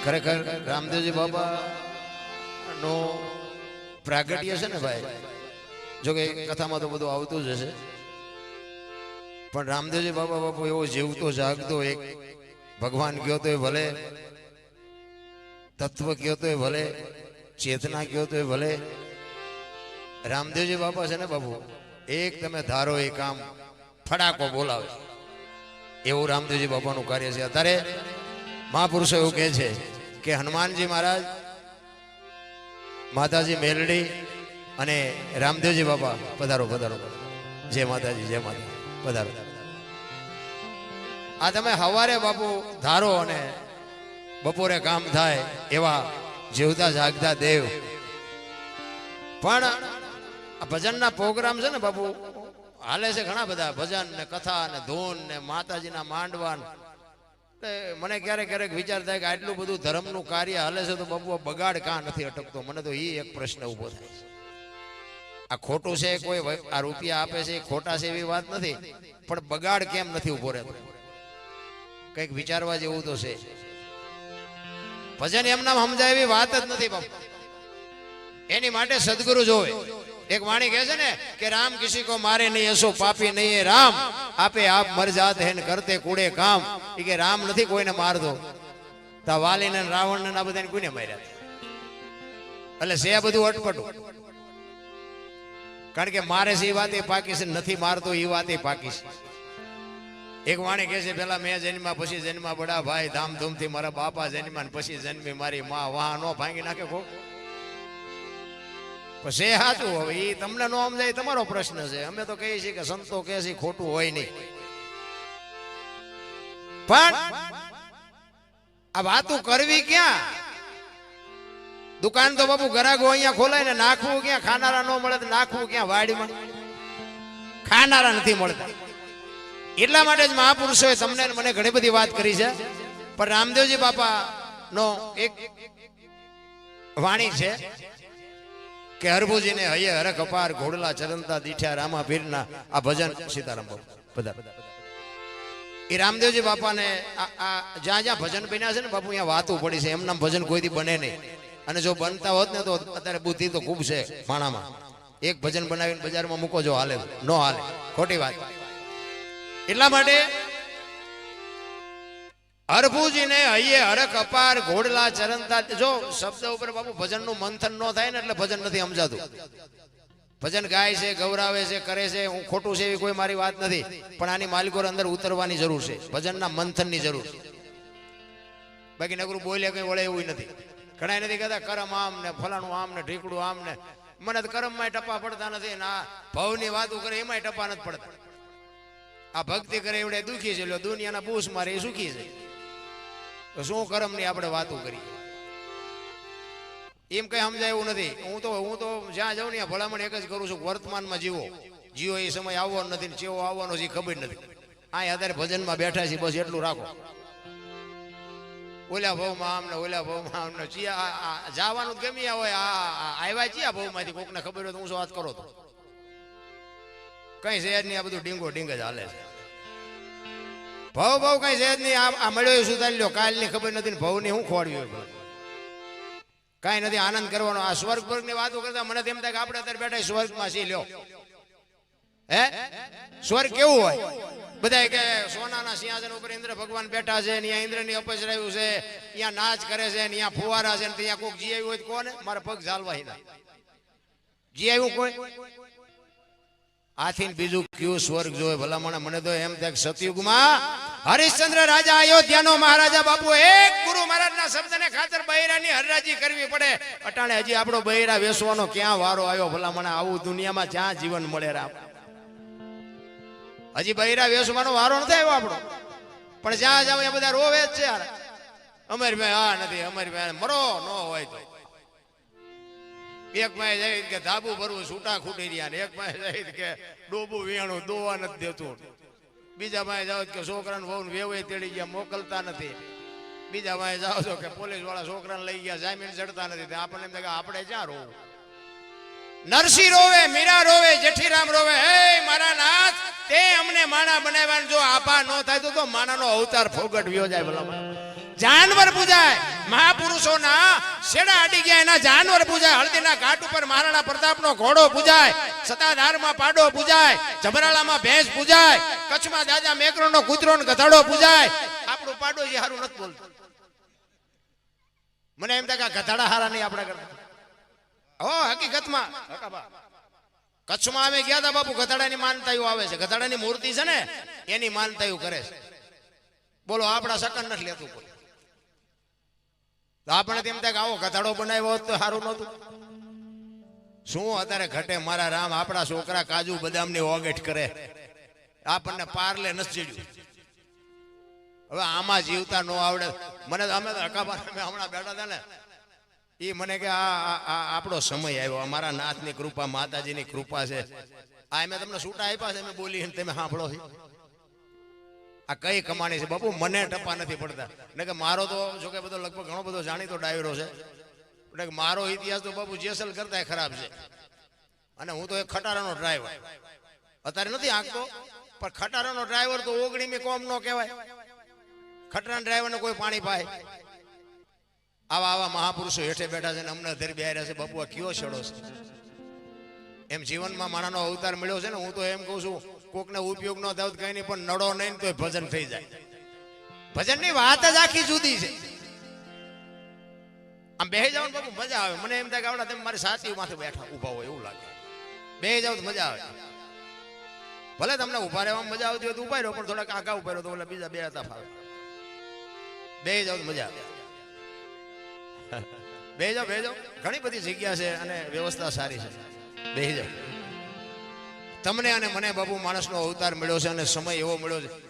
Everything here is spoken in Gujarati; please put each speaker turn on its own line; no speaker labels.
ખરેખર રામદેવજી બાબા નો પ્રાગટ્ય છે ને ભાઈ, જો કે કથામાં તો બધું આવતું જ હશે, પણ રામદેવજી બાબા બાપુ એવો જીવતો જાગતો એક ભગવાન કયો તો ભલે, તત્વ કયો તો ભલે, ચેતના કયો તો ભલે, રામદેવજી બાપા છે ને બાપુ એક તમે ધારો એ કામ ફડાકો બોલાવે એવું રામદેવજી બાપાનું કાર્ય છે. અત્યારે મહાપુરુષો એવું કહે છે કે હનુમાનજી મહારાજ, માતાજી મેલડી અને રામદેવજી બાપા પધારો પધારો, જય માતાજી જય માતા, પધારો. આ તમે હવારે બાપુ ધારો અને બપોરે કામ થાય એવા જીવતા જાગતા દેવ. પણ આ ભજનના પ્રોગ્રામ છે ને બાપુ હાલે છે ઘણા બધા, ભજન ને કથા ને ધૂન ને માતાજીના માંડવાન. મને ક્યારેક ક્યારેક વિચાર થાય કે આટલું બધું ધર્મનું કાર્ય હાલે છે તો બાપુ બગાડ કાં નથી અટકતો? મને તો એ એક પ્રશ્ન ઉભો થાય છે. આ ખોટું છે, કોઈ આ રૂપિયા આપે છે ખોટા છે એવી વાત નથી, પણ બગાડ કેમ નથી ઉભો રહેતો? કંઈક વિચારવા જેવું તો છે. ભજન એમના સમજાય એવી વાત જ નથી બાપુ. એની માટે સદગુરુ જોવે. એક વાણી કહે છે ને કે રામ કિસી કો મારે નહીં હસો પાપી નહીં રામ, આપે આપ મર જાત હે ને કરતે કુડે કામ. એ કે રામ નથી કોઈને મારતો, તા વાલીને રાવણ ને આ બધાને કોઈને માર્યા? એટલે છે બધું અટપટું. કારણ કે મારે છે એ વાત એ પાકી છે, નથી મારતો એ વાત એ પાકી છે. એક વાણી કહે છે પેલા મેં જન્મા પછી જન્મા બડા ભાઈ, ધામધૂમથી મારા બાપા જન્મા પછી જન્મી મારી માં, વાહ નો ભાંગી નાખે ખો. પછી સાચું, હવે એ તમને નો સમજાય તમારો પ્રશ્ન છે. અમે તો કહીએ છીએ કે સંતો કહે છે ખોટું હોય નહીં, પણ આ વાતું કરવી ક્યાં? દુકાન તો બાપુ ગરાગો અહીંયા ખોલાય ને નાખવું ક્યાં? ખાનારા નો મળે તો નાખવું ક્યાં? વાડીમાં ખાનારા નથી મળતા. એટલા માટે જ મહાપુરુષોએ તમને મને ઘણી બધી વાત કરી છે. પણ રામદેવજી બાપા નો એક વાણી છે કે હરભુજીને હૈયે હરખ અપાર, ઘોડલા ચરંતા દીઠ્યા રામા પીરના. આ ભજન સીતારામ બાપુ બધા એ રામદેવજી બાપાને જ્યાં જ્યાં ભજન બન્યા છે ને બાપુ અહીંયા વાતું પડી છે. એમના ભજન કોઈથી બને નહીં, અને જો બનતા હોત ને તો અત્યારે બુદ્ધિ તો ખૂબ છે માણામાં. એક ભજન બનાવીને બજારમાં મૂકો જો હાલે, નો હાલે, ખોટી વાત. એટલા માટે હરભુજીને હૈયે હરખ અપાર, ઘોડલા ચરંતા. જો શબ્દ ઉપર બાપુ ભજનનું મંથન ન થાય ને એટલે ભજન નથી સમજાતું. ભજન ગાય છે, ગૌરાવે છે, કરે છે, હું ખોટું છે એવી કોઈ મારી વાત નથી, પણ આની માલિકો અંદર ઉતરવાની જરૂર છે, ભજનના મંથનની જરૂર છે. બાકી નકરું બોલે કઈ વળે એવું નથી. ઘણા નથી કહેતા કરમ આમ ને ફલાણું આમ ને ઢીકડું આમ ને. મને તો કરમમાં ટપા પડતા નથી ને આ ભવની વાતો કરે એમાંય ટપા નથી પડતા. આ ભક્તિ કરે એવડે દુખી છે, દુનિયાના બૂસ મારે એ સુખી છે. તો શું કરમ ની આપણે વાતો કરી? એમ કઈ સમજાય એવું નથી. હું તો જ્યાં જાઉં ને ભલામણ એક જ કરું છું, વર્તમાનમાં જીવો. એ સમય આવવાનો નથી ને ચેવો આવવાનો છે ખબર નથી. આ અત્યારે ભજનમાં બેઠા છે, બસ એટલું રાખો. ઓલા ભાવમાં આમ ને ઓલા ભાવમાં આમ ને જવાનું ગમી હોય. આવ્યા ચિયા ભાવમાંથી કોકને ખબર હોય તો હું શું વાત કરો તો કઈ શહેર ની આ બધું ડીંગો ડીંગ જ હાલે છે. ભાવ કઈ શહેર નહીં. આ મળ્યો સુધારી લ્યો, કાલ ની ખબર નથી ને ભાવ ની હું ખોડ્યું હોય કઈ નથી. આનંદ કરવાનો. આ સ્વર્ગ વર્ગ ની વાતો કરતા મને તેમ થાય કે આપણે અત્યારે બેઠા સ્વર્ગમાં છીએ. લ્યો હે સ્વર્ગ કેવું હોય? બધા કે સોનાના સિંહાસન ઉપર ઇન્દ્ર ભગવાન બેઠા છે, ત્યાં ઇન્દ્ર ની અપજ રહ્યું છે, ત્યાં નાચ કરે છે, ત્યાં ફુવારા છે, ત્યાં કોઈક જી આવ્યું હોય કોને મારા પગ ઝાલવા જી આવ્યું કોઈ આથી બીજું કયું સ્વર્ગ જોવે ભલામણ? મને તો એમ થાય સતયુગમાં હરિશ્ચંદ્ર રાજા અયોધ્યાનો મહારાજા બાપુ એક ગુરુ મહારાજના શબ્દને ખાતર બૈરાની હરરાજી કરવી પડે. અટાણે હજી આપણો બૈરા વેસવાનો ક્યાં વારો આવ્યો ભલામણ? આવું દુનિયામાં ક્યાં જીવન મળે રામ? હજી બૈરા વેસવાનો વારો નથી આવ્યો આપણો. પણ જ્યાં જાવ એ બધા રોવે જ છે યાર. અમારી ભાઈ આ નથી, અમારી ભાઈ મરો ન હોય તો. એક માં જાય કે ધાબુ ભરવું છૂટા ખૂટી રહ્યા, એક માં જાય કે ડોબું વિયાણું દોવા નથી દેતું, બીજા માં જાવ કે છોકરાને વહુ વેવાય તેડી ગયા મોકલતા નથી, બીજા માં જાવ છો કે પોલીસ વાળા છોકરાને લઈ ગયા જામીન ચડતા નથી. આપણને એમ થાય કે આપણે ક્યાં રોવું? નરસિંહ રોવે, મીરા રોવે, જેઠીરામ રોવે, હે મારા નાથ તે અમને માણા બનાવ્યા. જો આભા ન થાય તો માણાનો અવતાર ફોગટ વ્યો જાય. ભલા जानवर पूजाय મહાપુરુષોના શેડા અડી ગયા, એના જાનવર પૂજાય, હળદીના ઘાટ ઉપર મહારાણા પ્રતાપનો ઘોડો પૂજાય, સતાધારમાં પાડો પૂજાય, જબરાળામાં ભેંસ પૂજાય, કચ્છમાં દાદા મેકરણનો કૂતરો ને ગધાડો પૂજાય. આપણું પાડોશી હારું નથી બોલતું. મને એમ થાય કે ગધાડા હારા નહીં આપણા કરતા. હો હકીકતમાં કચ્છમાં અમે ગયા હતા બાપુ, ગધાડાની માનતાઓ આવે છે, ગધાડાની મૂર્તિ છે ને એની માનતાઓ કરે છે. બોલો આપણા સકન નથી લેતું કોઈ. તો આપણે તેમ થાય કે આવો ગધાડો બનાવ્યો હોત તો સારું નહોતું. શું અત્યારે ઘટે મારા રામ, આપણા છોકરા કાજુ બદામની ઓગેટ કરે, આપણને પારલે નથી ચડ્યું. હવે આમાં જીવતા નો આવડે. મને અમે હમણાં બેઠા હતા ને, એ મને કે આ આપણો સમય આવ્યો, અમારા નાથની કૃપા, માતાજીની કૃપા છે. આ મેં તમને છૂટા આપ્યા છે, મેં બોલી તમે સાંભળો છો. આ કઈ કમાણી છે બાપુ, મને ટપા નથી પડતા. એટલે કે મારો તો જોકે બધો લગભગ ઘણો બધો જાણીતો ડાયરો છે, એટલે કે મારો ઇતિહાસ તો બાપુ જેસલ કરતા ખરાબ છે. અને હું તો એક ખટારાનો ડ્રાઈવર, અત્યારે નથી આંકતો, પણ ખટારાનો ડ્રાઈવર તો 19મી કોમ નો કહેવાય. ખટારાના ડ્રાઈવરને કોઈ પાણી પાય. આવા આવા મહાપુરુષો હેઠે બેઠા છે ને અમને ધરી બેહાર્યા છે. બાપુ આ કયો છેડો છે? એમ જીવનમાં મારાનો અવતાર મળ્યો છે ને, હું તો એમ કહું છું કોકને ઉપયોગ ન થાય કઈ નહીં, પણ નડો નહીં તો ભજન થઈ જાય. ભજનની વાત જ આખી જુદી છે. આમ બેહી જાવ ને બાપુ મજા આવે. મને એમ થાય કે આવડા તમે મારી સાચી માથે બેઠા ઉભા હોય એવું લાગે. બેહી જાવ તો મજા આવે. ભલે તમને ઉભા રહેવામાં મજા આવતી હોય તો ઉભા રહો, પણ થોડાક આગા ઉભા રહો તો ઓલા બીજા બે હતા ફાવે. બેહી જાવ તો મજા આવે. બેહી જાવ, બેહી જાવ. ઘણી બધી જગ્યા છે અને વ્યવસ્થા સારી છે. બેહી જાવ. તમને અને મને બાપુ માણસનો અવતાર મળ્યો છે અને સમય એવો મળ્યો છે.